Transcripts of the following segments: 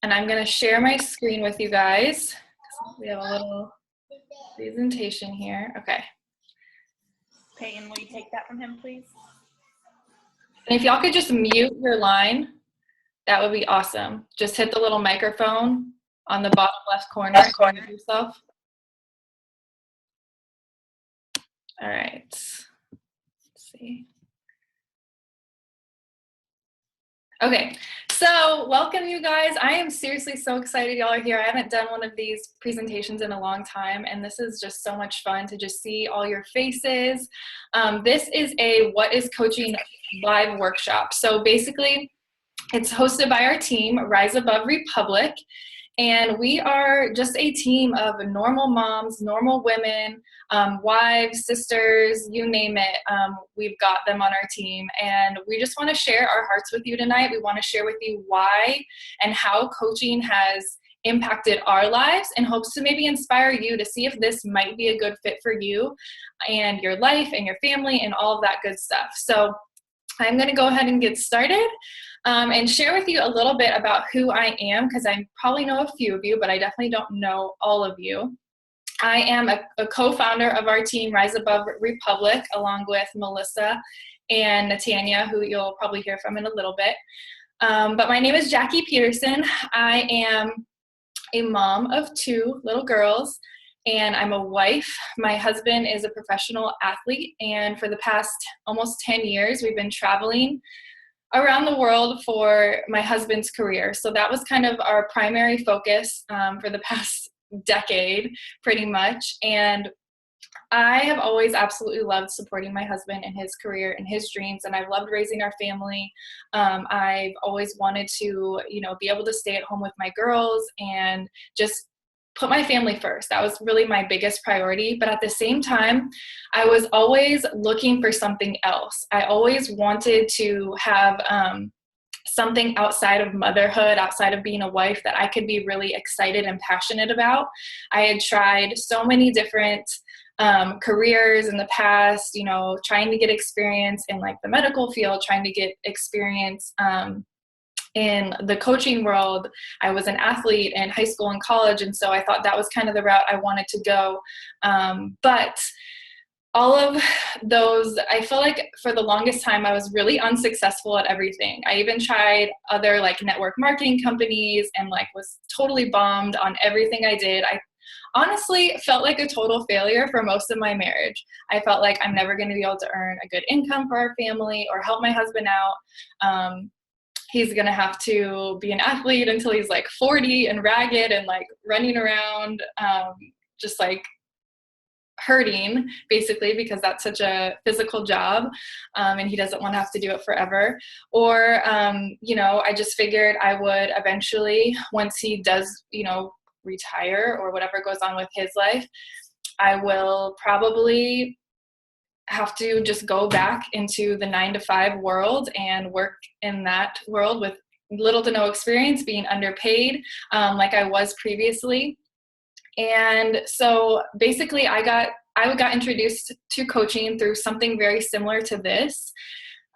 And I'm going to share my screen with you guys. We have a little presentation here. Okay. Peyton, will you take that from him, please? And if y'all could just mute your line, that would be awesome. Just hit the little microphone on the bottom left corner of yourself. All right. Let's see. Okay, so welcome you guys. I am seriously so excited y'all are here. I haven't done one of these presentations in a long time, and this is just so much fun to just see all your faces. This is a What is Coaching live workshop. So basically, it's hosted by our team, Rise Above Republic, and we are just a team of normal moms, normal women, wives, sisters, you name it. We've got them on our team, and we just want to share our hearts with you tonight. We want to share with you why and how coaching has impacted our lives, in hopes to maybe inspire you to see if this might be a good fit for you and your life and your family and all of that good stuff. So I'm going to go ahead and get started. And share with you a little bit about who I am, because I probably know a few of you, but I definitely don't know all of you. I am a co-founder of our team, Rise Above Republic, along with Melissa and Natanya, who you'll probably hear from in a little bit. But my name is Jackie Peterson. I am a mom of 2 little girls, and I'm a wife. My husband is a professional athlete, and for the past almost 10 years, we've been traveling around the world for my husband's career. So that was kind of our primary focus for the past decade, pretty much. And I have always absolutely loved supporting my husband in his career and his dreams, and I've loved raising our family. I've always wanted to, be able to stay at home with my girls and just put my family first. That was really my biggest priority. But at the same time, I was always looking for something else. I always wanted to have something outside of motherhood, outside of being a wife, that I could be really excited and passionate about. I had tried so many different careers in the past, trying to get experience in like the medical field, trying to get experience in the coaching world. I was an athlete in high school and college, and so I thought that was kind of the route I wanted to go. But all of those, I feel like for the longest time, I was really unsuccessful at everything. I even tried other like network marketing companies and like was totally bombed on everything I did. I honestly felt like a total failure for most of my marriage. I felt like I'm never going to be able to earn a good income for our family or help my husband out. He's going to have to be an athlete until he's like 40 and ragged and like running around, just like hurting basically, because that's such a physical job, and he doesn't want to have to do it forever. Or, I just figured I would eventually, once he does, retire or whatever goes on with his life, I will probably have to just go back into the 9-to-5 world and work in that world with little to no experience, being underpaid, like I was previously. And so basically I got introduced to coaching through something very similar to this,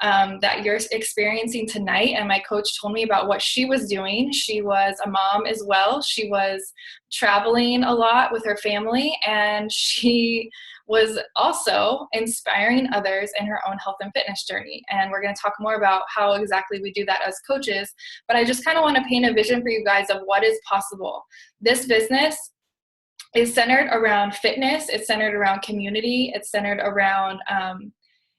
that you're experiencing tonight. And my coach told me about what she was doing. She was a mom as well. She was traveling a lot with her family, and she was also inspiring others in her own health and fitness journey. And we're going to talk more about how exactly we do that as coaches. But I just kind of want to paint a vision for you guys of what is possible. This business is centered around fitness. It's centered around community. It's centered around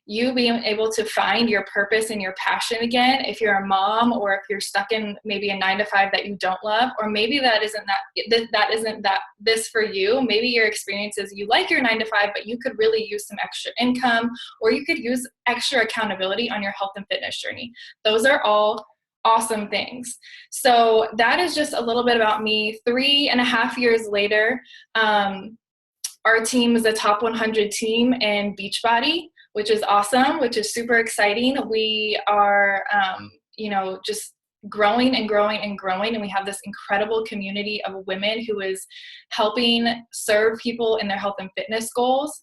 you being able to find your purpose and your passion again. If you're a mom, or if you're stuck in maybe a 9-to-5 that you don't love, or maybe that isn't this for you. Maybe your experience is you like your 9-to-5, but you could really use some extra income, or you could use extra accountability on your health and fitness journey. Those are all awesome things. So that is just a little bit about me. 3.5 years later, our team is a top 100 team in Beachbody, which is awesome, which is super exciting. We are, just growing and growing and growing, and we have this incredible community of women who is helping serve people in their health and fitness goals.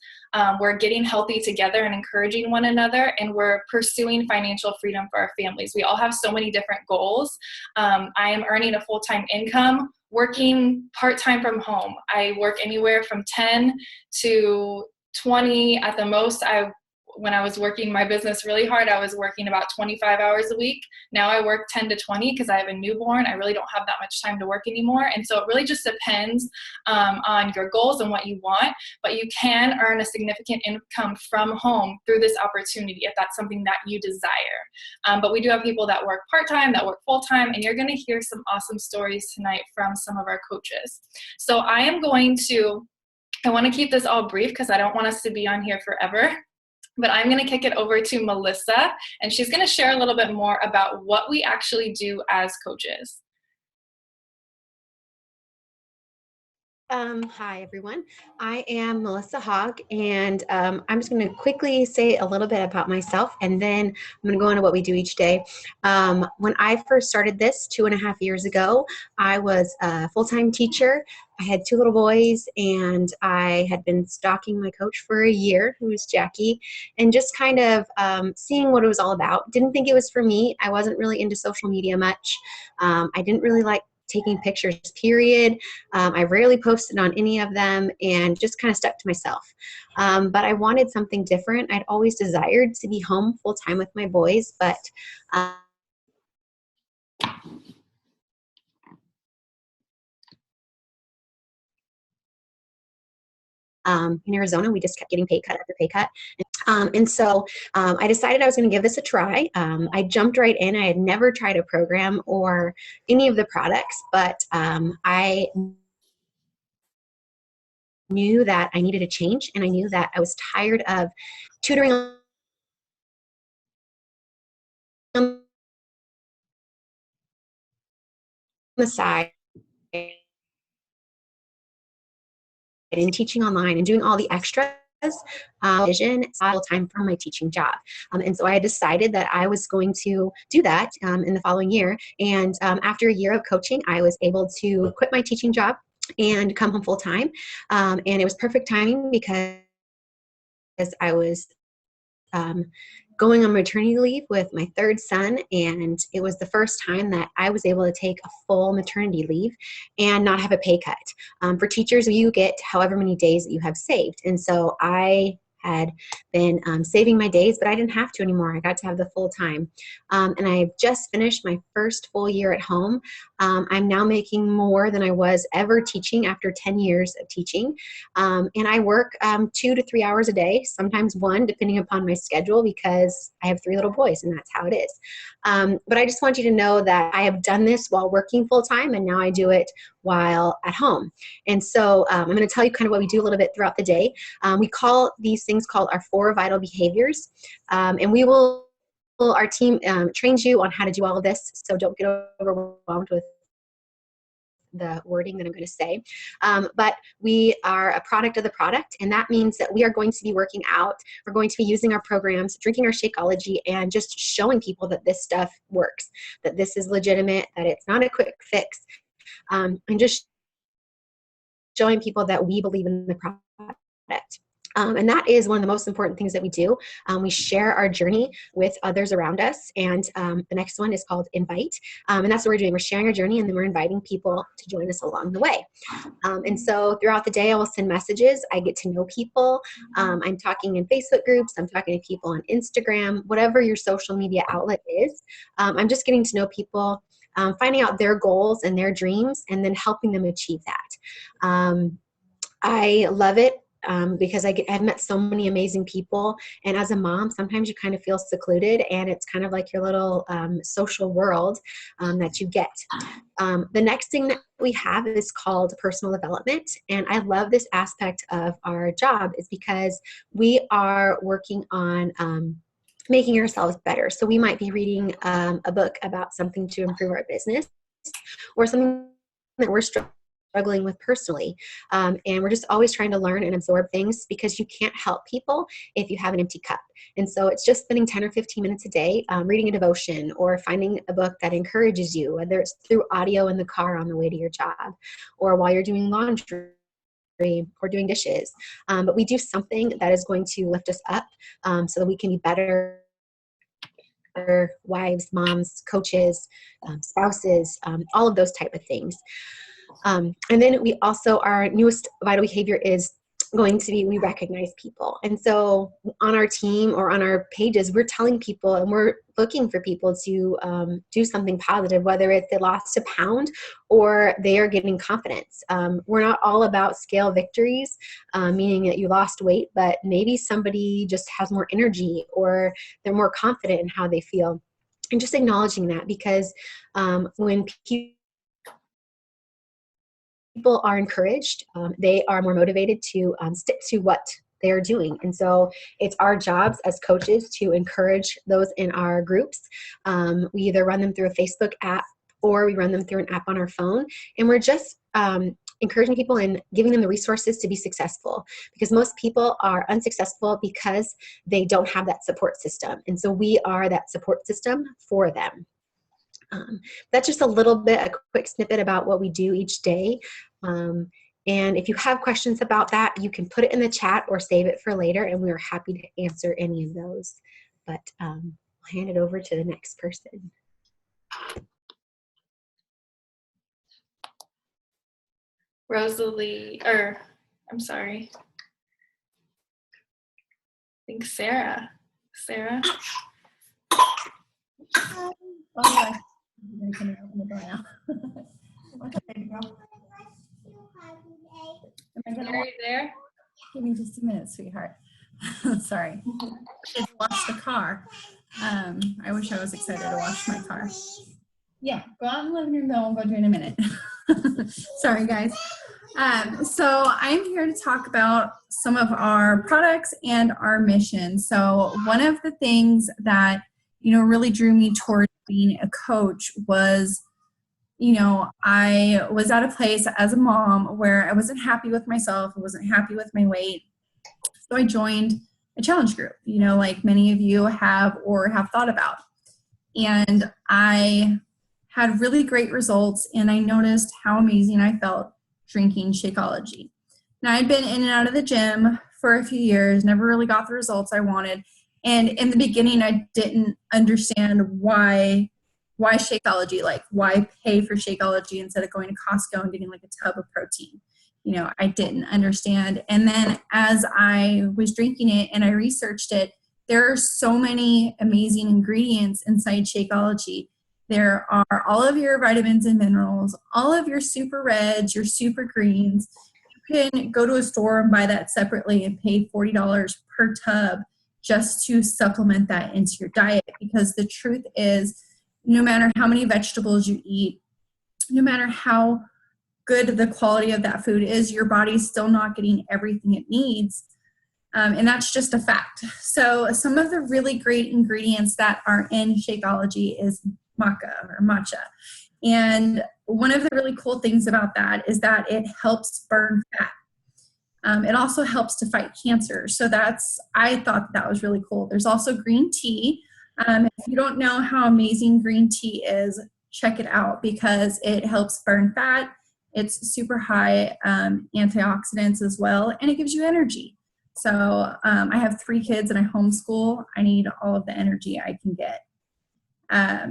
We're getting healthy together and encouraging one another, and we're pursuing financial freedom for our families. We all have so many different goals. I am earning a full-time income, working part-time from home. I work anywhere from 10 to 20 at the most. When I was working my business really hard, I was working about 25 hours a week. Now I work 10 to 20 because I have a newborn. I really don't have that much time to work anymore. And so it really just depends on your goals and what you want, but you can earn a significant income from home through this opportunity if that's something that you desire. But we do have people that work part-time, that work full-time, and you're going to hear some awesome stories tonight from some of our coaches. So I want to keep this all brief because I don't want us to be on here forever. But I'm going to kick it over to Melissa, and she's going to share a little bit more about what we actually do as coaches. Hi, everyone. I am Melissa Hogg, and I'm just going to quickly say a little bit about myself, and then I'm going to go into what we do each day. When I first started this 2.5 years ago, I was a full-time teacher. I had 2 little boys, and I had been stalking my coach for a year, who was Jackie, and just kind of seeing what it was all about. Didn't think it was for me. I wasn't really into social media much. I didn't really like taking pictures, period. I rarely posted on any of them and just kind of stuck to myself. But I wanted something different. I'd always desired to be home full time with my boys, but in Arizona, we just kept getting pay cut after pay cut. And so I decided I was going to give this a try. I jumped right in. I had never tried a program or any of the products, but I knew that I needed a change, and I knew that I was tired of tutoring on the side and teaching online and doing all the extras. Vision full time from my teaching job, and so I had decided that I was going to do that in the following year. And after a year of coaching, I was able to quit my teaching job and come home full time. And it was perfect timing because I was going on maternity leave with my 3rd son, and it was the first time that I was able to take a full maternity leave and not have a pay cut. For teachers, you get however many days that you have saved, and so I had been saving my days, but I didn't have to anymore. I got to have the full time. And I've just finished my first full year at home. I'm now making more than I was ever teaching after 10 years of teaching. And I work 2 to 3 hours a day, sometimes 1, depending upon my schedule, because I have 3 little boys, and that's how it is. But I just want you to know that I have done this while working full time, and now I do it while at home. And so I'm going to tell you kind of what we do a little bit throughout the day. We call these things called our 4 vital behaviors. And our team trains you on how to do all of this, so don't get overwhelmed with the wording that I'm going to say. But we are a product of the product, and that means that we are going to be working out, we're going to be using our programs, drinking our Shakeology, and just showing people that this stuff works, that this is legitimate, that it's not a quick fix, and just showing people that we believe in the product. And that is one of the most important things that we do. We share our journey with others around us. And the next one is called Invite. And that's what we're doing. We're sharing our journey, and then we're inviting people to join us along the way. And so throughout the day, I will send messages. I get to know people. I'm talking in Facebook groups. I'm talking to people on Instagram, whatever your social media outlet is. I'm just getting to know people, finding out their goals and their dreams, and then helping them achieve that. I love it. Because I've met so many amazing people, and as a mom, sometimes you kind of feel secluded, and it's kind of like your little social world that you get. The next thing that we have is called personal development, and I love this aspect of our job is because we are working on making ourselves better. So we might be reading a book about something to improve our business, or something that we're struggling struggling with personally. And we're just always trying to learn and absorb things because you can't help people if you have an empty cup. And so it's just spending 10 or 15 minutes a day reading a devotion or finding a book that encourages you, whether it's through audio in the car on the way to your job or while you're doing laundry or doing dishes. But we do something that is going to lift us up so that we can be better wives, moms, coaches, spouses, all of those type of things. And then we also, our newest vital behavior is going to be, we recognize people. And so on our team or on our pages, we're telling people and we're looking for people to do something positive, whether it's they lost a pound or they are getting confidence. We're not all about scale victories, meaning that you lost weight, but maybe somebody just has more energy or they're more confident in how they feel. And just acknowledging that, because when people are encouraged, they are more motivated to stick to what they are doing. And so it's our jobs as coaches to encourage those in our groups. We either run them through a Facebook app or we run them through an app on our phone. And we're just encouraging people and giving them the resources to be successful, because most people are unsuccessful because they don't have that support system. And so we are that support system for them. That's just a little bit, a quick snippet about what we do each day. And if you have questions about that, you can put it in the chat or save it for later, and we are happy to answer any of those. But I'll hand it over to the next person. Rosalie, or I'm sorry. I think Sarah. Sarah? Oh, yeah. I'm going to open the door now. Okay, girl. Are you there? Give me just a minute, sweetheart. Sorry. Kids wash the car. I wish I was excited to wash my car. Yeah, go out in the living room though. I'll go do it in a minute. Sorry, guys. So I'm here to talk about some of our products and our mission. So one of the things that, really drew me towards being a coach was, I was at a place as a mom where I wasn't happy with myself. I wasn't happy with my weight. So I joined a challenge group, like many of you have or have thought about. And I had really great results, and I noticed how amazing I felt drinking Shakeology. Now, I'd been in and out of the gym for a few years, never really got the results I wanted. And in the beginning, I didn't understand why Shakeology, like why pay for Shakeology instead of going to Costco and getting like a tub of protein. I didn't understand. And then as I was drinking it and I researched it, there are so many amazing ingredients inside Shakeology. There are all of your vitamins and minerals, all of your super reds, your super greens. You can go to a store and buy that separately and pay $40 per tub just to supplement that into your diet, because the truth is, no matter how many vegetables you eat, no matter how good the quality of that food is, your body's still not getting everything it needs. And that's just a fact. So some of the really great ingredients that are in Shakeology is maca or matcha. And one of the really cool things about that is that it helps burn fat. It also helps to fight cancer. So I thought that was really cool. There's also green tea. If you don't know how amazing green tea is, check it out because it helps burn fat. It's super high antioxidants as well, and it gives you energy. So I have 3 kids and I homeschool. I need all of the energy I can get.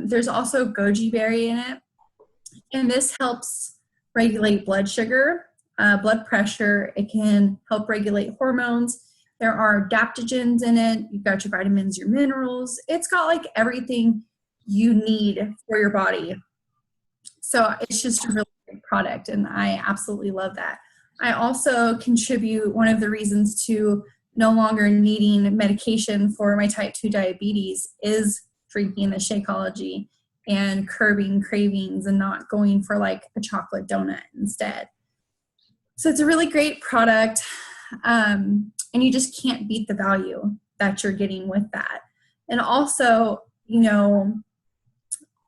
There's also goji berry in it, and this helps regulate blood sugar, blood pressure. It can help regulate hormones. There are adaptogens in it. You've got your vitamins, your minerals. It's got like everything you need for your body. So it's just a really great product, and I absolutely love that. I also contribute, one of the reasons to no longer needing medication for my type 2 diabetes is drinking the Shakeology and curbing cravings and not going for like a chocolate donut instead. So it's a really great product, and you just can't beat the value that you're getting with that. And also,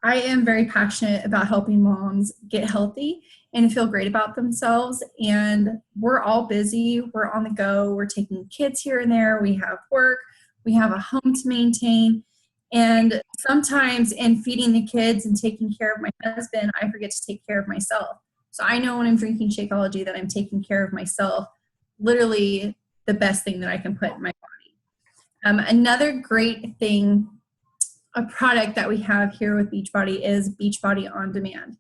I am very passionate about helping moms get healthy and feel great about themselves. And we're all busy. We're on the go. We're taking kids here and there. We have work. We have a home to maintain. And sometimes in feeding the kids and taking care of my husband, I forget to take care of myself. So I know when I'm drinking Shakeology that I'm taking care of myself, literally the best thing that I can put in my body. Another great thing, a product that we have here with Beachbody is Beachbody On Demand.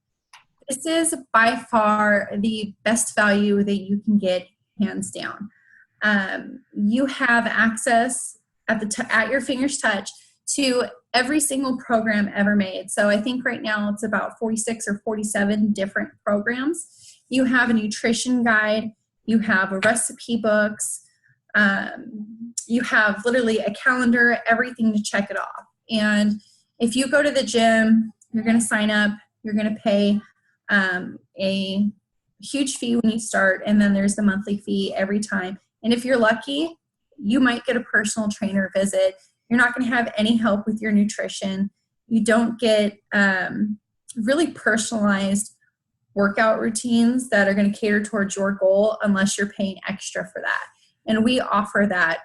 This is by far the best value that you can get, hands down. You have access at your finger's touch to every single program ever made. So I think right now it's about 46 or 47 different programs. You have a nutrition guide, you have a recipe books, you have literally a calendar, everything to check it off. And if you go to the gym, you're going to sign up, you're going to pay a huge fee when you start, and then there's the monthly fee every time. And if you're lucky, you might get a personal trainer visit. You're not going to have any help with your nutrition. You don't get really personalized workout routines that are going to cater towards your goal unless you're paying extra for that. And we offer that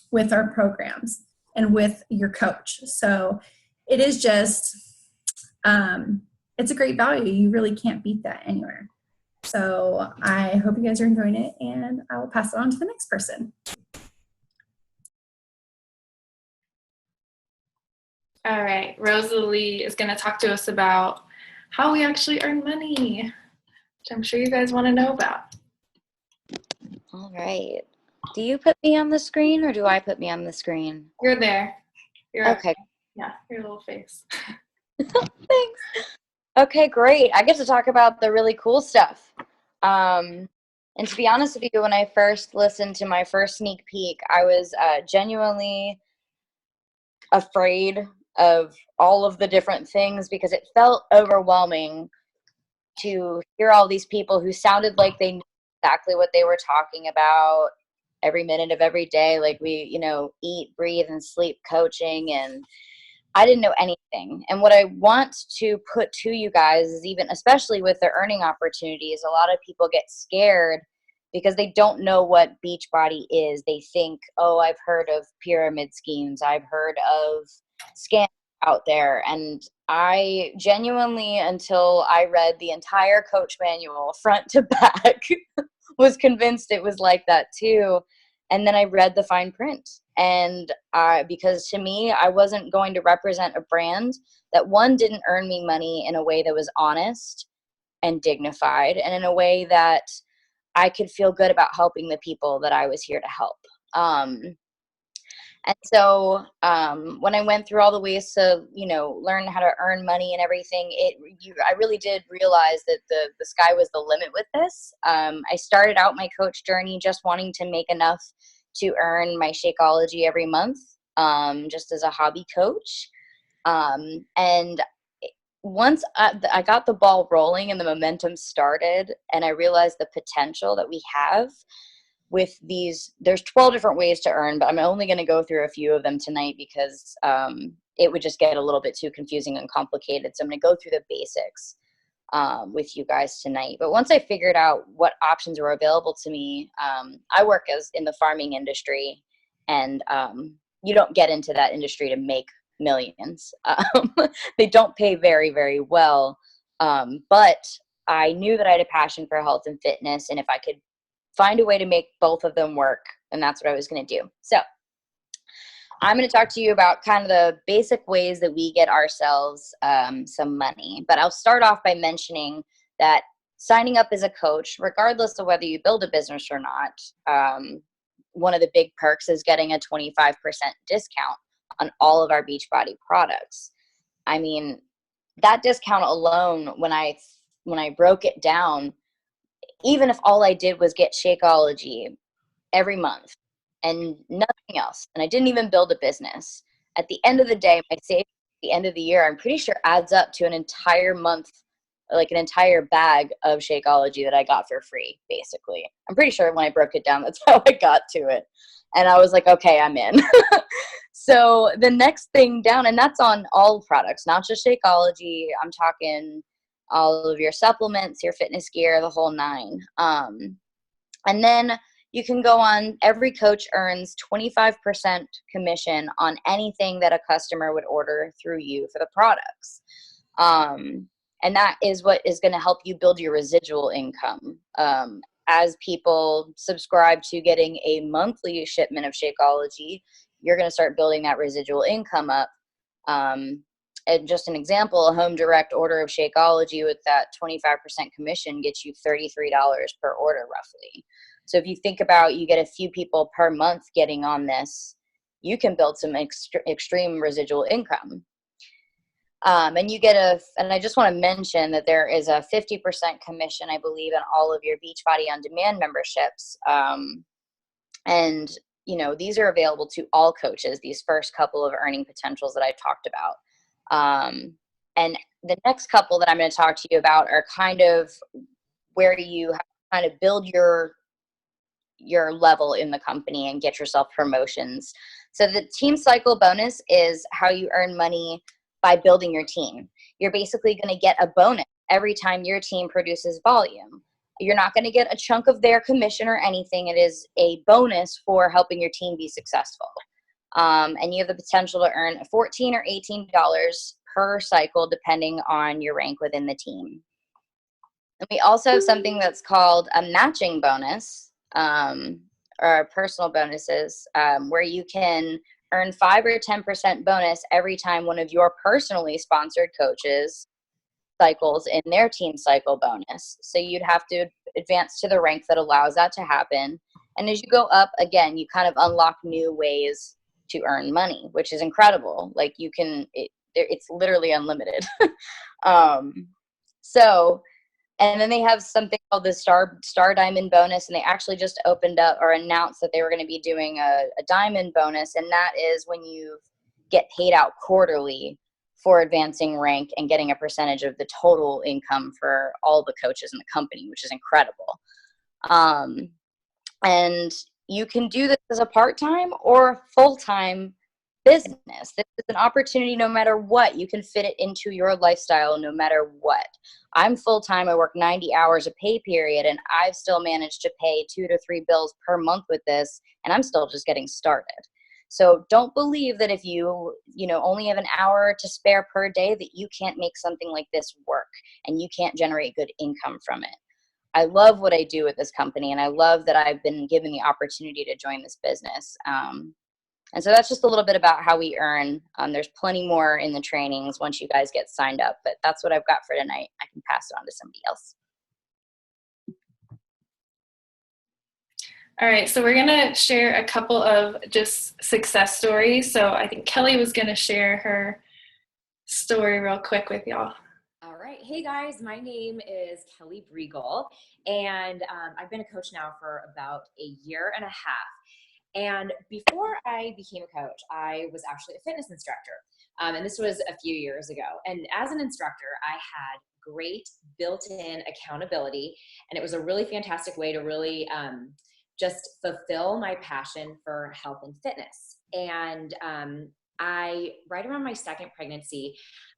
with our programs and with your coach. So it is just, it's a great value. You really can't beat that anywhere. So I hope you guys are enjoying it, and I will pass it on to the next person. All right, Rosalie is going to talk to us about how we actually earn money, which I'm sure you guys want to know about. All right. Do you put me on the screen or do I put me on the screen? You're there. You're okay. Yeah, your little face. Thanks. Okay, great. I get to talk about the really cool stuff. And to be honest with you, when I first listened to my first sneak peek, I was genuinely afraid of all of the different things because it felt overwhelming to hear all these people who sounded like they knew exactly what they were talking about every minute of every day. Like we, eat, breathe, and sleep coaching, and I didn't know anything. And what I want to put to you guys is, even especially with the earning opportunities, a lot of people get scared because they don't know what Beachbody is. They think, oh, I've heard of pyramid schemes. I've heard of scams out there. And I genuinely, until I read the entire coach manual front to back, was convinced it was like that too. And then I read the fine print. And because to me, I wasn't going to represent a brand that, one, didn't earn me money in a way that was honest and dignified, and in a way that I could feel good about helping the people that I was here to help. And so when I went through all the ways to, learn how to earn money and everything, I really did realize that the sky was the limit with this. I started out my coach journey just wanting to make enough to earn my Shakeology every month, just as a hobby coach. And once I got the ball rolling and the momentum started, and I realized the potential that we have with these, there's 12 different ways to earn, but I'm only going to go through a few of them tonight because it would just get a little bit too confusing and complicated. So I'm going to go through the basics with you guys tonight. But once I figured out what options were available to me, I work in the farming industry, and you don't get into that industry to make millions. They don't pay very, very well. But I knew that I had a passion for health and fitness, and if I could find a way to make both of them work, and that's what I was going to do. So I'm going to talk to you about kind of the basic ways that we get ourselves some money. But I'll start off by mentioning that signing up as a coach, regardless of whether you build a business or not, one of the big perks is getting a 25% discount on all of our Beachbody products. I mean, that discount alone, when I broke it down, even if all I did was get Shakeology every month and nothing else, and I didn't even build a business, at the end of the day, my savings at the end of the year, I'm pretty sure adds up to an entire month like an entire bag of Shakeology that I got for free, basically. I'm pretty sure when I broke it down, that's how I got to it. And I was like, okay, I'm in. So the next thing down, and that's on all products, not just Shakeology. I'm talking all of your supplements, your fitness gear, the whole nine. And then you can go on, every coach earns 25% commission on anything that a customer would order through you for the products. And that is what is going to help you build your residual income. As people subscribe to getting a monthly shipment of Shakeology, you're going to start building that residual income up. And just an example, a home direct order of Shakeology with that 25% commission gets you $33 per order roughly. So if you think about, you get a few people per month getting on this, you can build some extreme residual income. And you get and I just want to mention that there is a 50% commission, I believe, on all of your Beachbody On Demand memberships. And, you know, these are available to all coaches, these first couple of earning potentials that I talked about. And the next couple that I'm going to talk to you about are kind of where you have to kind of build your level in the company and get yourself promotions. So the team cycle bonus is how you earn money by building your team. You're basically going to get a bonus every time your team produces volume. You're not going to get a chunk of their commission or anything. It is a bonus for helping your team be successful. And you have the potential to earn $14 or $18 per cycle, depending on your rank within the team. And we also have something that's called a matching bonus, or personal bonuses, where you can earn 5 or 10% bonus every time one of your personally sponsored coaches cycles in their team cycle bonus. So you'd have to advance to the rank that allows that to happen. And as you go up, again, you kind of unlock new ways to earn money, which is incredible. Like you can, it's literally unlimited. And then they have something called the Star Diamond bonus, and they actually just opened up or announced that they were going to be doing a diamond bonus, and that is when you get paid out quarterly for advancing rank and getting a percentage of the total income for all the coaches in the company, which is incredible. And you can do this as a part-time or full-time business. This is an opportunity no matter what. You can fit it into your lifestyle no matter what. I'm full-time. I work 90 hours a pay period, and I've still managed to pay 2 to 3 bills per month with this, and I'm still just getting started. So don't believe that if you only have an hour to spare per day that you can't make something like this work and you can't generate good income from it. I love what I do with this company, and I love that I've been given the opportunity to join this business. And so that's just a little bit about how we earn. There's plenty more in the trainings once you guys get signed up, but that's what I've got for tonight. I can pass it on to somebody else. All right, so we're going to share a couple of just success stories. So I think Kelly was going to share her story real quick with y'all. All right. Hey guys, my name is Kelly Briegel, and I've been a coach now for about a year and a half. And before I became a coach, I was actually a fitness instructor. And this was a few years ago. And as an instructor, I had great built-in accountability. And it was a really fantastic way to really just fulfill my passion for health and fitness. And right around my second pregnancy,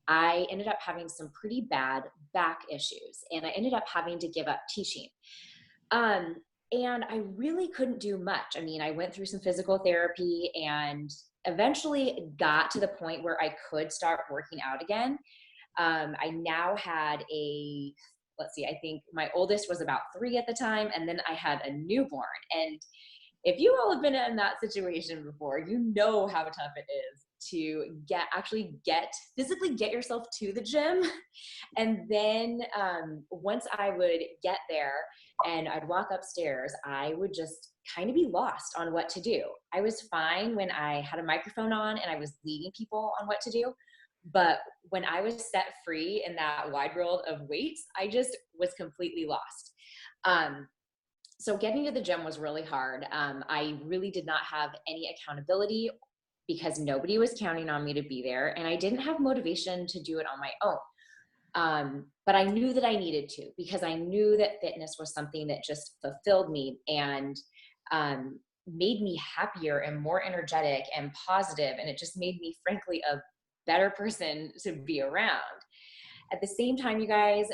I ended up having some pretty bad back issues. And I ended up having to give up teaching. And I really couldn't do much. I mean, I went through some physical therapy and eventually got to the point where I could start working out again. I now had I think my oldest was about 3 at the time, and then I had a newborn. And if you all have been in that situation before, you know how tough it is to physically get yourself to the gym. And then once I would get there and I'd walk upstairs, I would just kind of be lost on what to do. I was fine when I had a microphone on and I was leading people on what to do. But when I was set free in that wide world of weights, I just was completely lost. So getting to the gym was really hard. I really did not have any accountability because nobody was counting on me to be there, and I didn't have motivation to do it on my own. But I knew that I needed to, because I knew that fitness was something that just fulfilled me and made me happier and more energetic and positive, and it just made me, frankly, a better person to be around. At the same time, you guys,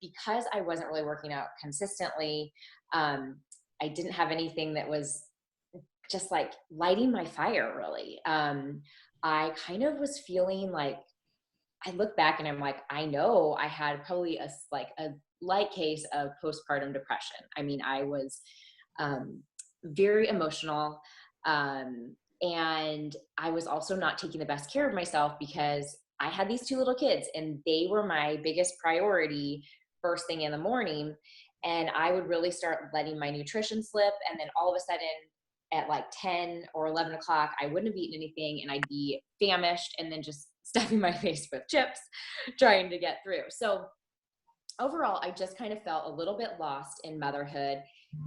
because I wasn't really working out consistently, I didn't have anything that was just like lighting my fire, really. I kind of was feeling like, I look back and I'm like, I know I had probably a light case of postpartum depression. I mean, I was very emotional. And I was also not taking the best care of myself, because I had these 2 little kids and they were my biggest priority first thing in the morning. And I would really start letting my nutrition slip. And then all of a sudden at like 10 or 11 o'clock, I wouldn't have eaten anything and I'd be famished and then just stuffing my face with chips, trying to get through. So overall, I just kind of felt a little bit lost in motherhood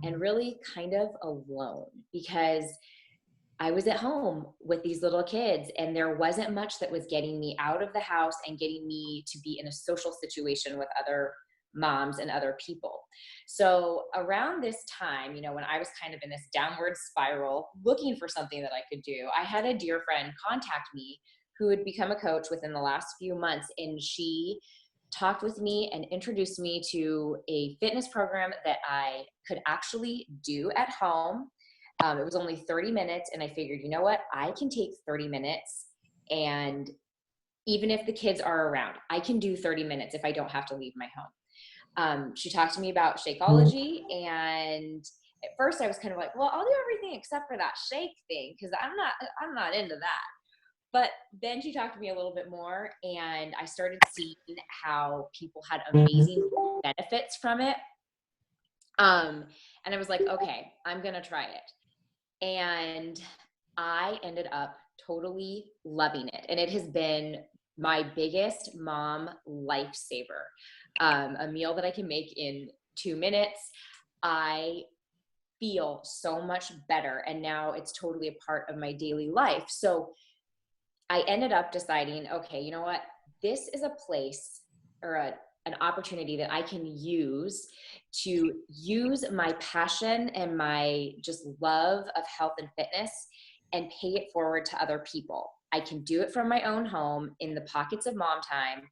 and really kind of alone, because I was at home with these little kids and there wasn't much that was getting me out of the house and getting me to be in a social situation with other moms and other people. So around this time, when I was kind of in this downward spiral looking for something that I could do, I had a dear friend contact me who had become a coach within the last few months, and she talked with me and introduced me to a fitness program that I could actually do at home. It was only 30 minutes, and I figured, you know what, I can take 30 minutes, and even if the kids are around, I can do 30 minutes if I don't have to leave my home. She talked to me about Shakeology, and at first I was kind of like, well, I'll do everything except for that shake thing, because I'm not into that. But then she talked to me a little bit more, and I started seeing how people had amazing benefits from it. And I was like, okay, I'm going to try it. And I ended up totally loving it. And it has been my biggest mom lifesaver. A meal that I can make in 2 minutes. I feel so much better. And now it's totally a part of my daily life. So I ended up deciding, okay, you know what? This is a place or an opportunity that I can use to use my passion and my just love of health and fitness and pay it forward to other people. I can do it from my own home in the pockets of mom time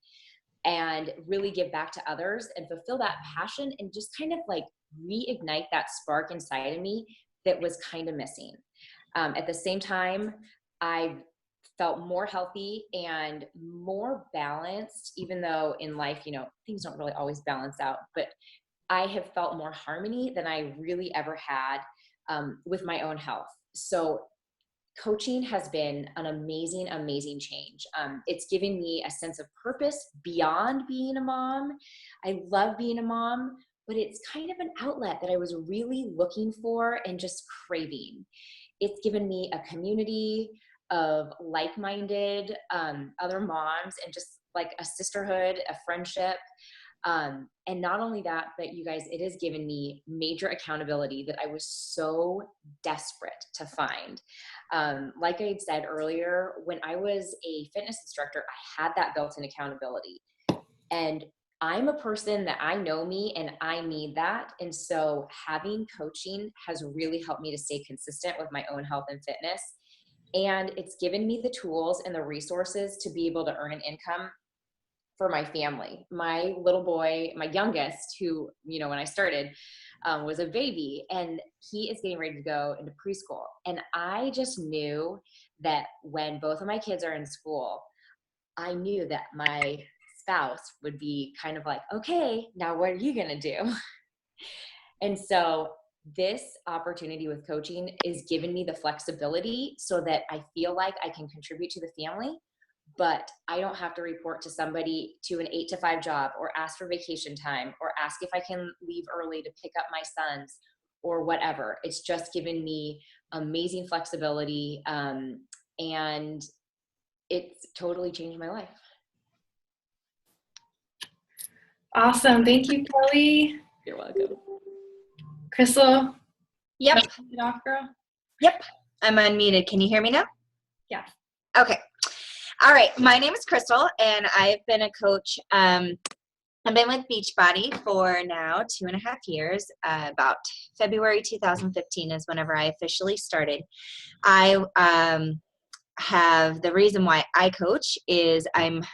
and really give back to others and fulfill that passion and just kind of like reignite that spark inside of me that was kind of missing. At the same time, I felt more healthy and more balanced, even though in life, things don't really always balance out, but I have felt more harmony than I really ever had with my own health. So coaching has been an amazing, amazing change. It's given me a sense of purpose beyond being a mom. I love being a mom, but it's kind of an outlet that I was really looking for and just craving. It's given me a community of like-minded other moms and just like a sisterhood, a friendship. And not only that, but you guys, it has given me major accountability that I was so desperate to find. Like I had said earlier, when I was a fitness instructor, I had that built-in accountability. And I'm a person that I know me and I need that. And so having coaching has really helped me to stay consistent with my own health and fitness. And it's given me the tools and the resources to be able to earn an income for my family. My little boy, my youngest, who, when I started, was a baby, and he is getting ready to go into preschool. And I just knew that when both of my kids are in school, I knew that my spouse would be kind of like, okay, now what are you going to do? And so this opportunity with coaching is giving me the flexibility so that I feel like I can contribute to the family, but I don't have to report to somebody to an 8 to 5 job or ask for vacation time or ask if I can leave early to pick up my sons or whatever. It's just given me amazing flexibility, and it's totally changed my life. Awesome. Thank you, Kelly. You're welcome. Crystal? Yep. Kick it off, girl. Yep. I'm unmuted. Can you hear me now? Yeah. Okay. All right. My name is Crystal, and I've been a coach. I've been with Beachbody for now 2.5 years. About February 2015 is whenever I officially started. I have the reason why I coach is I'm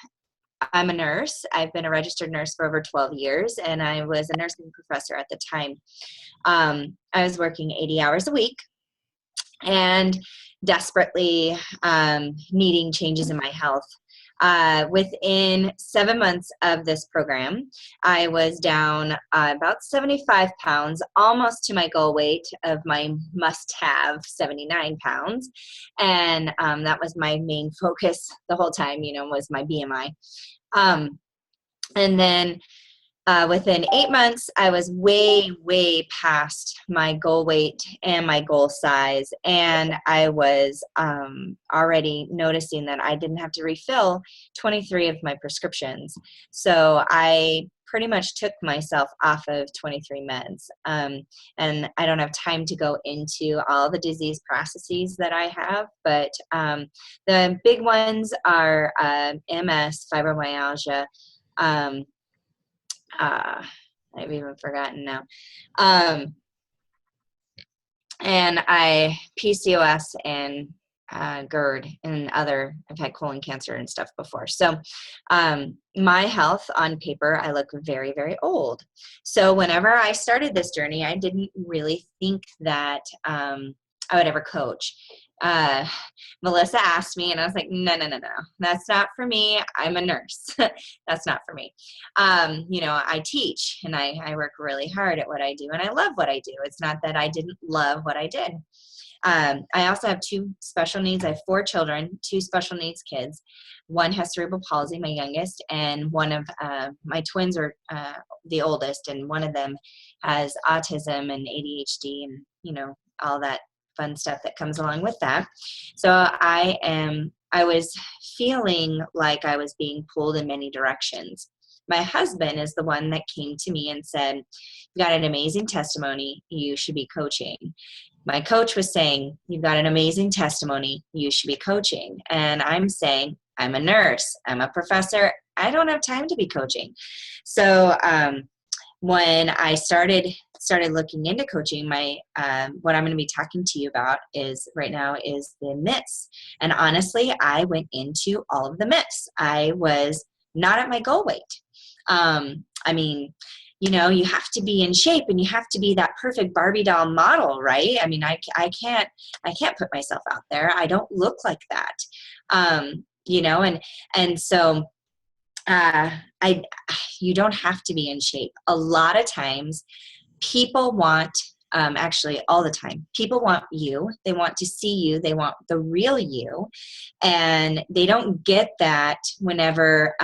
a nurse. I've been a registered nurse for over 12 years, and I was a nursing professor at the time. I was working 80 hours a week and desperately needing changes in my health. Within 7 months of this program, I was down about 75 pounds, almost to my goal weight of my must-have 79 pounds. And that was my main focus the whole time, was my BMI. And then within 8 months, I was way, way past my goal weight and my goal size. And I was already noticing that I didn't have to refill 23 of my prescriptions. So I pretty much took myself off of 23 meds. And I don't have time to go into all the disease processes that I have, but the big ones are MS, fibromyalgia, I've even forgotten now. And PCOS and GERD and I've had colon cancer and stuff before. So my health on paper, I look very, very old. So whenever I started this journey, I didn't really think that I would ever coach. Melissa asked me, and I was like, no, that's not for me. I'm a nurse. That's not for me. I teach and I work really hard at what I do, and I love what I do. It's not that I didn't love what I did. I also have 2 special needs. I have 4 children, 2 special needs kids. One has cerebral palsy, my youngest, and one of my twins are the oldest, and one of them has autism and ADHD and, all that fun stuff that comes along with that. So I was feeling like I was being pulled in many directions. My husband is the one that came to me and said, "You've got an amazing testimony. You should be coaching." My coach was saying, "You've got an amazing testimony. You should be coaching." And I'm saying, I'm a nurse. I'm a professor. I don't have time to be coaching. So when I started looking into coaching, what I'm going to be talking to you about right now is the myths. And honestly, I went into all of the myths. I was not at my goal weight. You have to be in shape and you have to be that perfect Barbie doll model, right? I can't put myself out there. I don't look like that. So you don't have to be in shape. A lot of times people want, actually all the time, people want you. They want to see you. They want the real you. And they don't get that whenever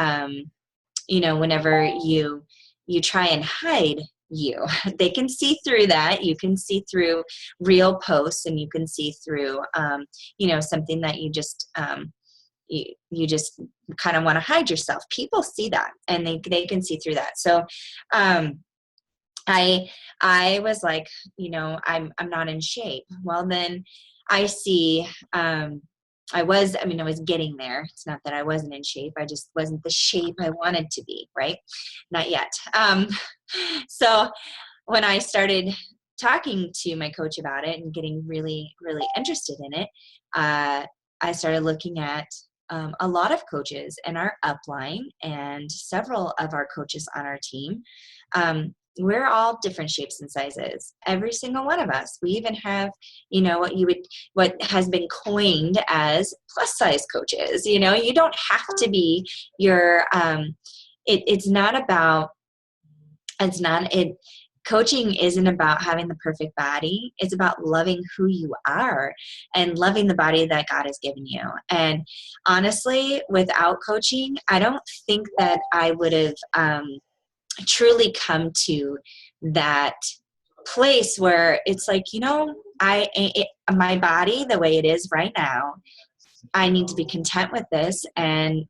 you try and hide you. They can see through that. You can see through real posts, and you can see through, something that you just kind of want to hide yourself. People see that, and they can see through that. So, I was like, I'm not in shape. Well, then I see, I was getting there. It's not that I wasn't in shape. I just wasn't the shape I wanted to be, right? Not yet. So when I started talking to my coach about it and getting really, really interested in it, I started looking at a lot of coaches in our upline and several of our coaches on our team. We're all different shapes and sizes, every single one of us. We even have, what has been coined as plus size coaches. You don't have to be coaching isn't about having the perfect body. It's about loving who you are and loving the body that God has given you. And honestly, without coaching, I don't think that I would have truly come to that place where it's like, my body, the way it is right now, I need to be content with this and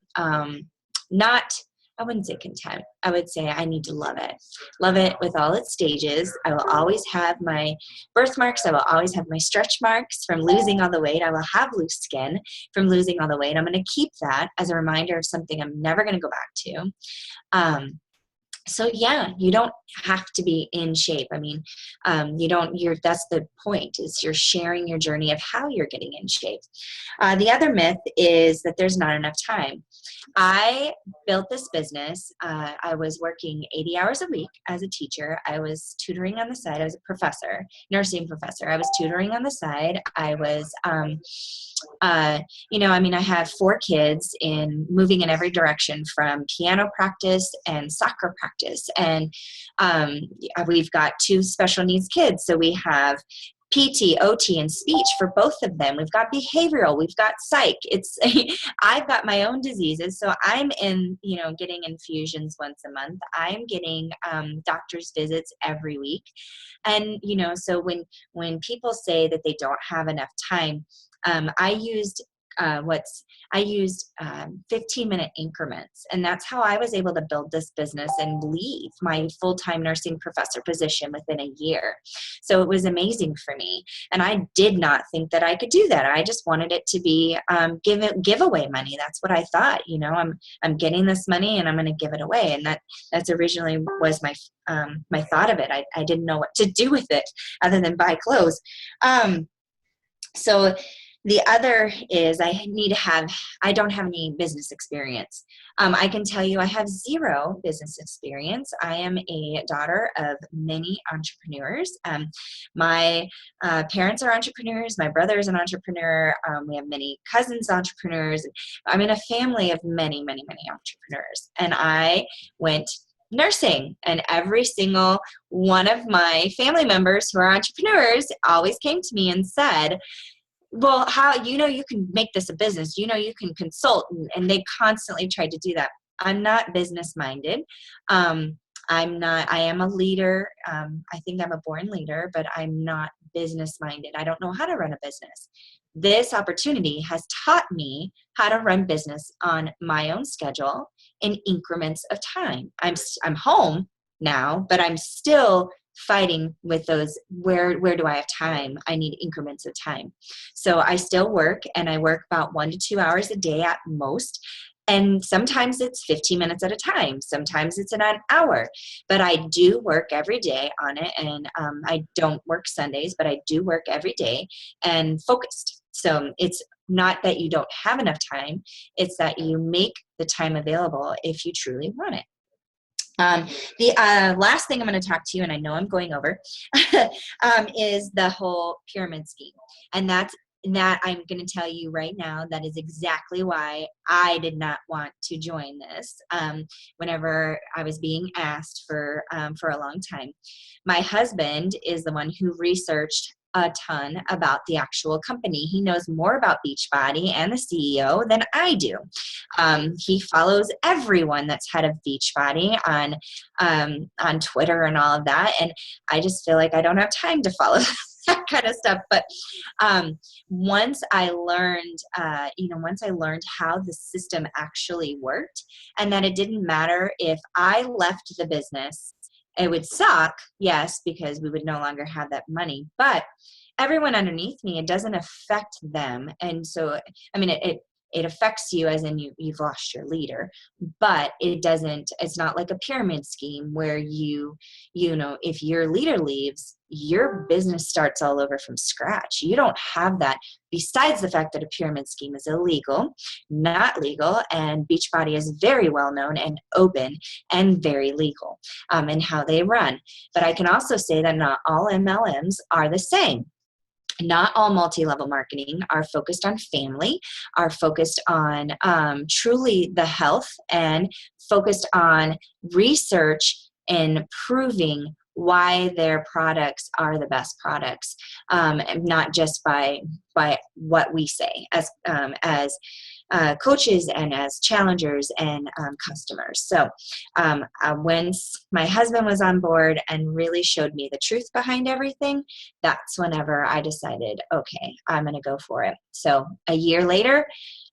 not I wouldn't say content. I would say I need to love it. Love it with all its stages. I will always have my birthmarks. I will always have my stretch marks from losing all the weight. I will have loose skin from losing all the weight. I'm going to keep that as a reminder of something I'm never going to go back to. So yeah, you don't have to be in shape. I mean, that's the point, is you're sharing your journey of how you're getting in shape. The other myth is that there's not enough time. I built this business. I was working 80 hours a week as a teacher. I was tutoring on the side. I was a professor, nursing professor. I was tutoring on the side. I was, I have 4 kids moving in every direction, from piano practice and soccer practice. And we've got 2 special needs kids. So we have PT, OT, and speech for both of them. We've got behavioral, we've got psych. I've got my own diseases. So I'm getting infusions once a month. I'm getting doctor's visits every week. And, so when people say that they don't have enough time, I used 15-minute increments. And that's how I was able to build this business and leave my full-time nursing professor position within a year. So it was amazing for me. And I did not think that I could do that. I just wanted it to be giveaway money. That's what I thought. I'm getting this money and I'm going to give it away. And that's originally was my thought of it. I didn't know what to do with it other than buy clothes. So the other is I don't have any business experience. I can tell you I have 0 business experience. I am a daughter of many entrepreneurs. My parents are entrepreneurs. My brother is an entrepreneur. We have many cousins entrepreneurs. I'm in a family of many, many, many entrepreneurs. And I went nursing, and every single one of my family members who are entrepreneurs always came to me and said, well, how, you can make this a business, you can consult. And they constantly tried to do that. I'm not business minded. I am a leader. I think I'm a born leader, but I'm not business minded. I don't know how to run a business. This opportunity has taught me how to run business on my own schedule in increments of time. I'm home now, but I'm still fighting with those, where do I have time? I need increments of time. So I still work, and I work about 1 to 2 hours a day at most. And sometimes it's 15 minutes at a time. Sometimes it's an hour, but I do work every day on it. And I don't work Sundays, but I do work every day and focused. So it's not that you don't have enough time. It's that you make the time available if you truly want it. The last thing I'm going to talk to you, and I know I'm going over, is the whole pyramid scheme. And that I'm going to tell you right now, that is exactly why I did not want to join this whenever I was being asked for a long time. My husband is the one who researched a ton about the actual company. He knows more about Beachbody and the CEO than I do. He follows everyone that's head of Beachbody on Twitter and all of that. And I just feel like I don't have time to follow that kind of stuff. But once I learned how the system actually worked, and that it didn't matter if I left the business, it would suck, yes, because we would no longer have that money. But everyone underneath me, it doesn't affect them. And so, I mean, it affects you as in you've lost your leader, but it's not like a pyramid scheme where if your leader leaves, your business starts all over from scratch. You don't have that, besides the fact that a pyramid scheme is illegal, not legal, and Beachbody is very well known and open and very legal in how they run. But I can also say that not all MLMs are the same. Not all multi-level marketing are focused on family, are focused on truly the health, and focused on research and proving why their products are the best products, and not just by what we say as coaches and as challengers and customers. So once my husband was on board and really showed me the truth behind everything, that's whenever I decided, okay, I'm going to go for it. So a year later,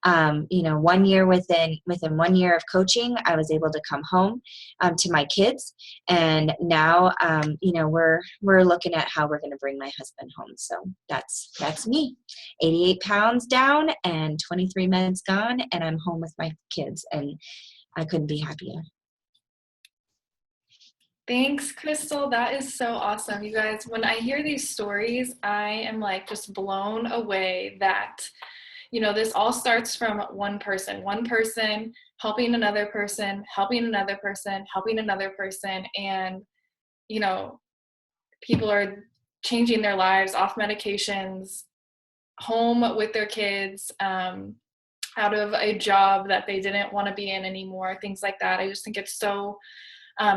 You know, 1 year within 1 year of coaching, I was able to come home to my kids, and now you know, we're looking at how we're going to bring my husband home. So that's me, 88 pounds down and 23 meds gone, and I'm home with my kids, and I couldn't be happier. Thanks, Crystal. That is so awesome. You guys, when I hear these stories, I am like just blown away that, you know, this all starts from one person helping another person, helping another person, helping another person. And, you know, people are changing their lives off medications, home with their kids, out of a job that they didn't want to be in anymore, things like that. I just think it's so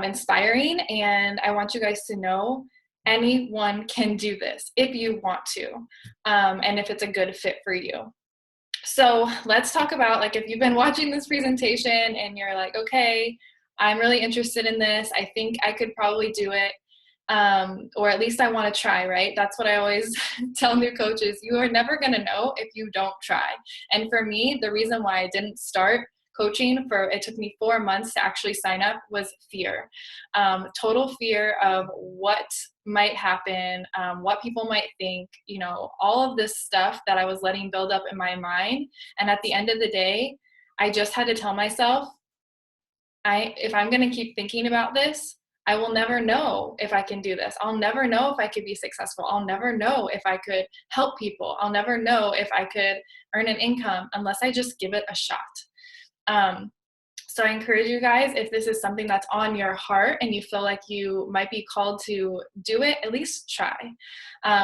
inspiring, and I want you guys to know anyone can do this if you want to, and if it's a good fit for you. So let's talk about, like, if you've been watching this presentation and you're like, okay, I'm really interested in this, I think I could probably do it, or at least I want to try, right? That's what I always tell new coaches. You are never going to know if you don't try. And for me, the reason why I didn't start coaching it took me 4 months to actually sign up was fear. Total fear of what might happen, what people might think, you know, all of this stuff that I was letting build up in my mind. And at the end of the day, I just had to tell myself, if I'm going to keep thinking about this, I will never know if I can do this. I'll never know if I could be successful. I'll never know if I could help people. I'll never know if I could earn an income unless I just give it a shot. So I encourage you guys, if this is something that's on your heart and you feel like you might be called to do it, at least try.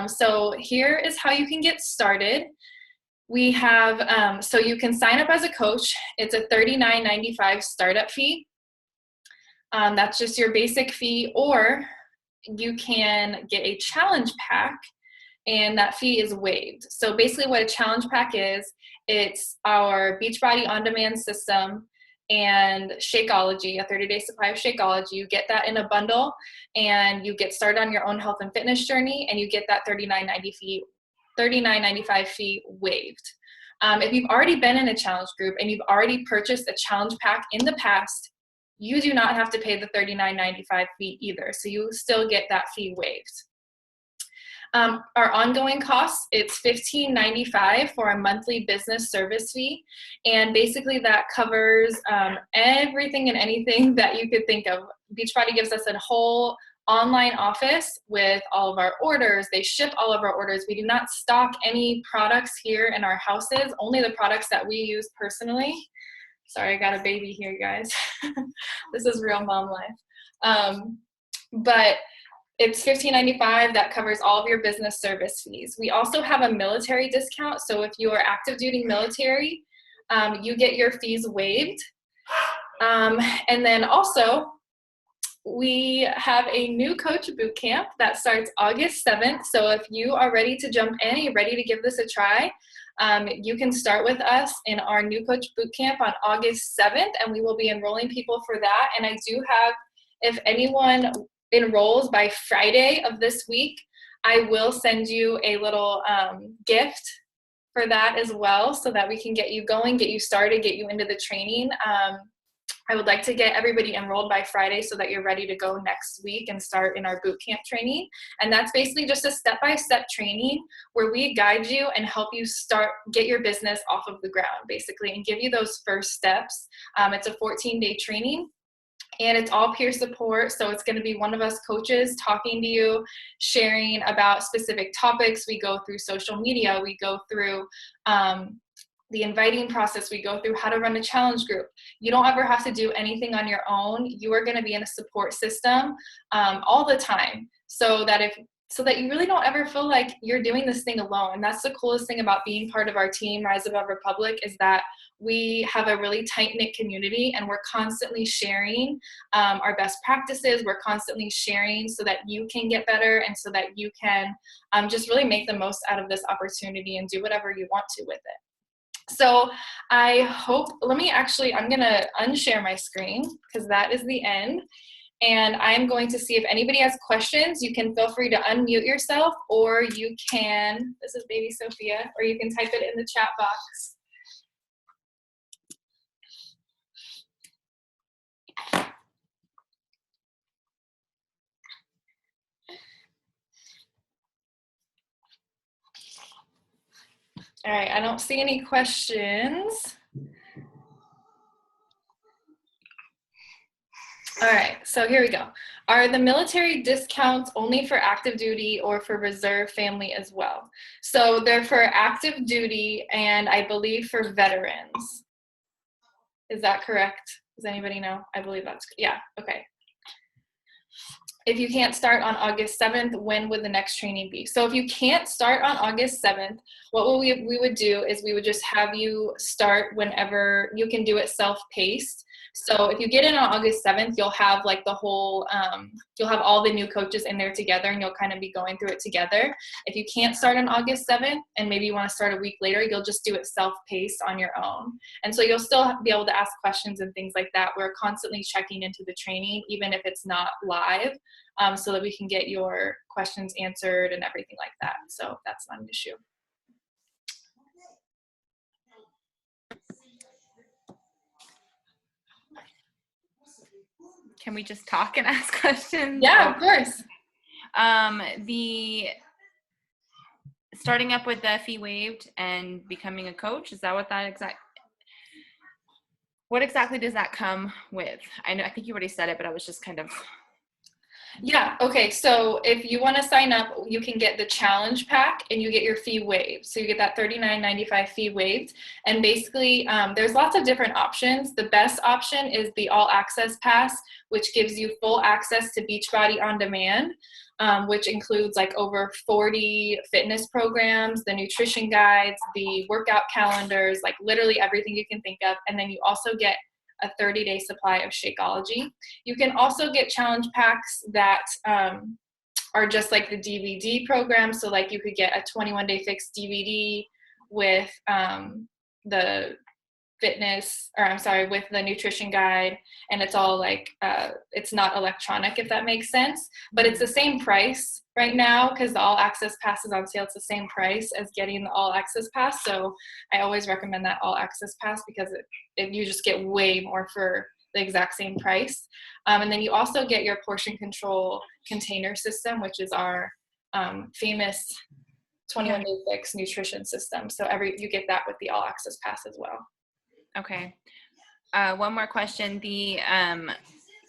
So here is how you can get started. We have, so you can sign up as a coach. It's a $39.95 startup fee. That's just your basic fee, or you can get a challenge pack, and that fee is waived. So basically what a challenge pack is, it's our Beachbody on-demand system and Shakeology, a 30-day supply of Shakeology. You get that in a bundle, and you get started on your own health and fitness journey, and you get that $39.95 fee waived. If you've already been in a challenge group and you've already purchased a challenge pack in the past, you do not have to pay the $39.95 fee either. So you still get that fee waived. Our ongoing costs, it's $15.95 for a monthly business service fee. And basically that covers everything and anything that you could think of. Beachbody gives us a whole online office with all of our orders. They ship all of our orders. We do not stock any products here in our houses, only the products that we use personally. Sorry, I got a baby here, guys. This is real mom life. But it's $15.95. That covers all of your business service fees. We also have a military discount. So if you are active duty military, you get your fees waived. And then also, we have a new coach boot camp that starts August 7th. So if you are ready to jump in, you're ready to give this a try, you can start with us in our new coach boot camp on August 7th, and we will be enrolling people for that. And I do have, if anyone enrolls by Friday of this week, I will send you a little gift for that as well, so that we can get you going, get you started, get you into the training. I would like to get everybody enrolled by Friday so that you're ready to go next week and start in our boot camp training. And that's basically just a step-by-step training where we guide you and help you get your business off of the ground, basically, and give you those first steps. It's a 14-day training, and it's all peer support. So it's going to be one of us coaches talking to you, sharing about specific topics. We go through social media. We go through the inviting process. We go through how to run a challenge group. You don't ever have to do anything on your own. You are going to be in a support system all the time, so that you really don't ever feel like you're doing this thing alone. And that's the coolest thing about being part of our team, Rise Above Republic, is that we have a really tight-knit community, and we're constantly sharing our best practices. We're constantly sharing so that you can get better, and so that you can just really make the most out of this opportunity and do whatever you want to with it. So I hope, I'm going to unshare my screen because that is the end. And I'm going to see if anybody has questions. You can feel free to unmute yourself, or you can, this is baby Sophia, or you can type it in the chat box. All right, I don't see any questions. All right, so here we go. Are the military discounts only for active duty or for reserve family as well? So they're for active duty and I believe for veterans. Is that correct? Does anybody know? I believe that's, yeah, okay. If you can't start on August 7th, when would the next training be? So if you can't start on August 7th, what we would do is we would just have you start whenever you can do it self-paced. So if you get in on August 7th, you'll have like the whole, you'll have all the new coaches in there together and you'll kind of be going through it together. If you can't start on August 7th and maybe you want to start a week later, you'll just do it self-paced on your own. And so you'll still be able to ask questions and things like that. We're constantly checking into the training, even if it's not live, so that we can get your questions answered and everything like that. So that's not an issue. Can we just talk and ask questions? Yeah, of course. The starting up with the fee waived and becoming a coach, is that what that what exactly does that come with? I think you already said it, but I was just kind of. Yeah, okay, so if you want to sign up, you can get the challenge pack and you get your fee waived. So you get that $39.95 fee waived. And basically, there's lots of different options. The best option is the All Access Pass, which gives you full access to Beachbody On Demand, which includes like over 40 fitness programs, the nutrition guides, the workout calendars, like literally everything you can think of. And then you also get a 30-day supply of Shakeology. You can also get challenge packs that are just like the DVD program. So like you could get a 21-day fix DVD with the fitness, or I'm sorry, with the nutrition guide, and it's all like, it's not electronic, if that makes sense, but it's the same price right now because the All Access Pass is on sale. It's the same price as getting the All Access Pass. So I always recommend that All Access Pass because you just get way more for the exact same price. And then you also get your portion control container system, which is our famous 21-day fix nutrition system. So you get that with the All Access Pass as well. Okay. One more question.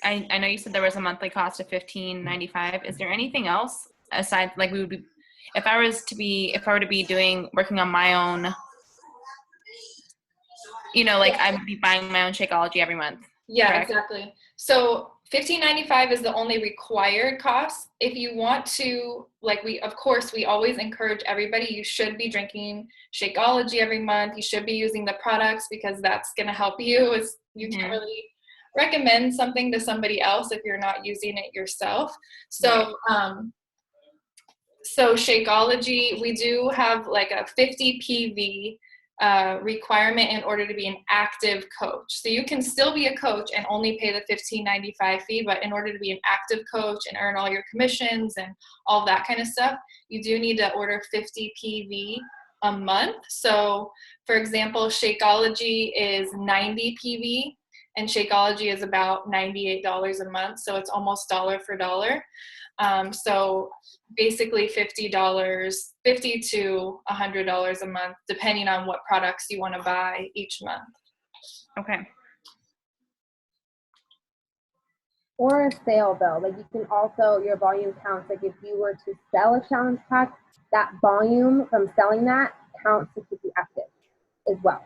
I know you said there was a monthly cost of $15.95. Is there anything else aside, like if I were to be working on my own, I would be buying my own Shakeology every month. Yeah, correct? exactly. So $15.95 is the only required cost. If you want to, of course, we always encourage everybody, you should be drinking Shakeology every month. You should be using the products because that's going to help you. You can't really recommend something to somebody else if you're not using it yourself. So, so Shakeology, we do have like a 50 PV requirement in order to be an active coach. So you can still be a coach and only pay the $15.95 fee, but in order to be an active coach and earn all your commissions and all that kind of stuff, you do need to order 50 PV a month. So for example, Shakeology is 90 PV and Shakeology is about $98 a month. So it's almost dollar for dollar. So basically $50 to $100 a month, depending on what products you want to buy each month. Okay. Or a sale though, like you can also, your volume counts, like if you were to sell a challenge pack, that volume from selling that counts to keep you active as well.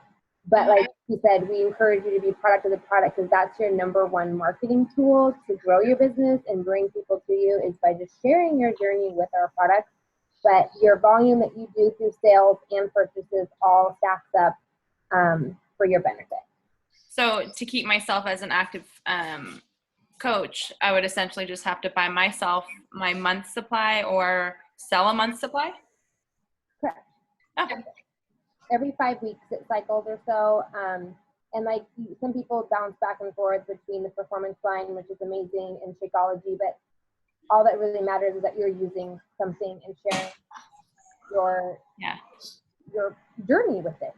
But like you said, we encourage you to be product of the product because that's your number one marketing tool to grow your business and bring people to you is by just sharing your journey with our products. But your volume that you do through sales and purchases all stacks up for your benefit. So to keep myself as an active coach, I would essentially just have to buy myself my month's supply or sell a month's supply? Correct. Okay. Every 5 weeks it cycles or so. And like some people bounce back and forth between the performance line, which is amazing, and Shakeology, but all that really matters is that you're using something and sharing your journey with it,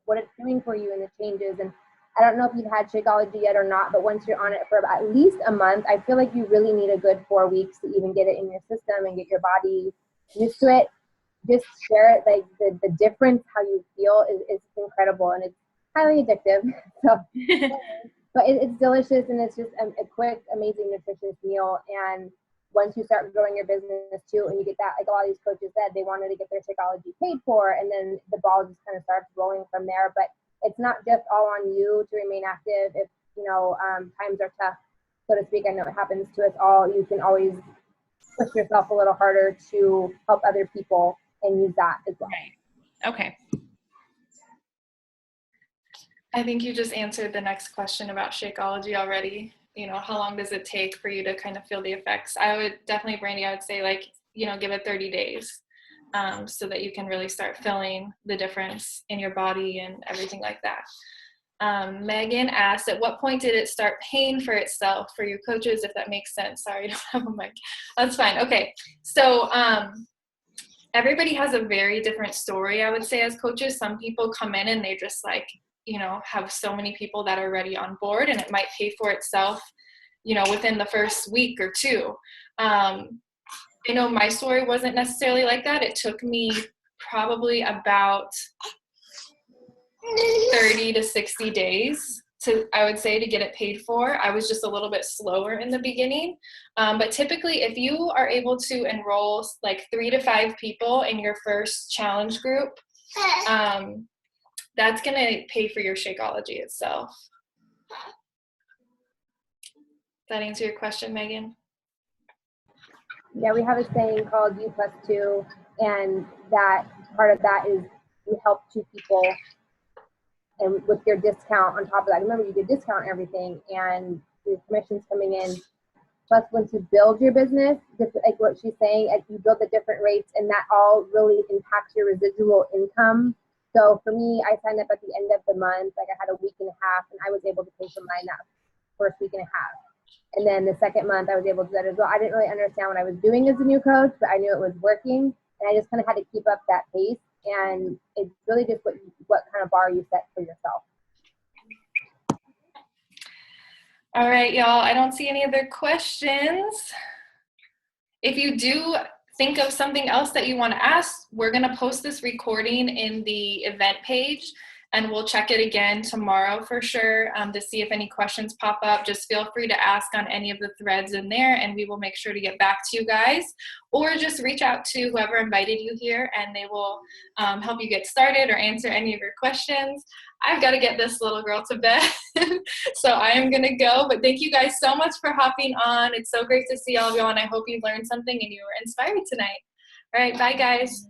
what it's doing for you and the changes. And I don't know if you've had Shakeology yet or not, but once you're on it for at least a month, I feel like you really need a good 4 weeks to even get it in your system and get your body used to it. just share it, like the difference, how you feel is incredible, and it's highly addictive. So, but it's delicious, and it's just a quick, amazing, nutritious meal. And once you start growing your business too, and you get that, like a lot of these coaches said, they wanted to get their Shakeology paid for, and then the ball just kind of starts rolling from there. But it's not just all on you to remain active. If times are tough, so to speak, I know it happens to us all. You can always push yourself a little harder to help other people and use that as well. Right. Okay. I think you just answered the next question about Shakeology already. How long does it take for you to kind of feel the effects? I would definitely, Brandy, I would say give it 30 days so that you can really start feeling the difference in your body and everything like that. Megan asked, at what point did it start paying for itself for your coaches, if that makes sense? Sorry, I don't have a mic. That's fine. Okay. So everybody has a very different story, I would say, as coaches. Some people come in and they just have so many people that are already on board, and it might pay for itself, within the first week or two. I know my story wasn't necessarily like that. It took me probably about 30 to 60 days I would say, to get it paid for. I was just a little bit slower in the beginning. But typically, if you are able to enroll 3 to 5 people in your first challenge group, that's going to pay for your Shakeology itself. Does that answer your question, Megan? Yeah, we have a saying called U+2, and that part of that is you help 2 people, and with your discount on top of that. Remember, you get discount on everything, and your commission's coming in. Plus, once you build your business, just like what she's saying, as you build the different rates, and that all really impacts your residual income. So for me, I signed up at the end of the month. I had a week and a half, and I was able to pay for mine that first week and a half. And then the second month, I was able to do that as well. I didn't really understand what I was doing as a new coach, but I knew it was working, and I just kind of had to keep up that pace. And it's really just what kind of bar you set for yourself. All right, y'all. I don't see any other questions. If you do think of something else that you want to ask, we're going to post this recording in the event page, and we'll check it again tomorrow for sure to see if any questions pop up. Just feel free to ask on any of the threads in there, and we will make sure to get back to you guys. Or just reach out to whoever invited you here, and they will help you get started or answer any of your questions. I've got to get this little girl to bed, so I am going to go. But thank you guys so much for hopping on. It's so great to see all of you, and I hope you learned something and you were inspired tonight. All right, bye, guys.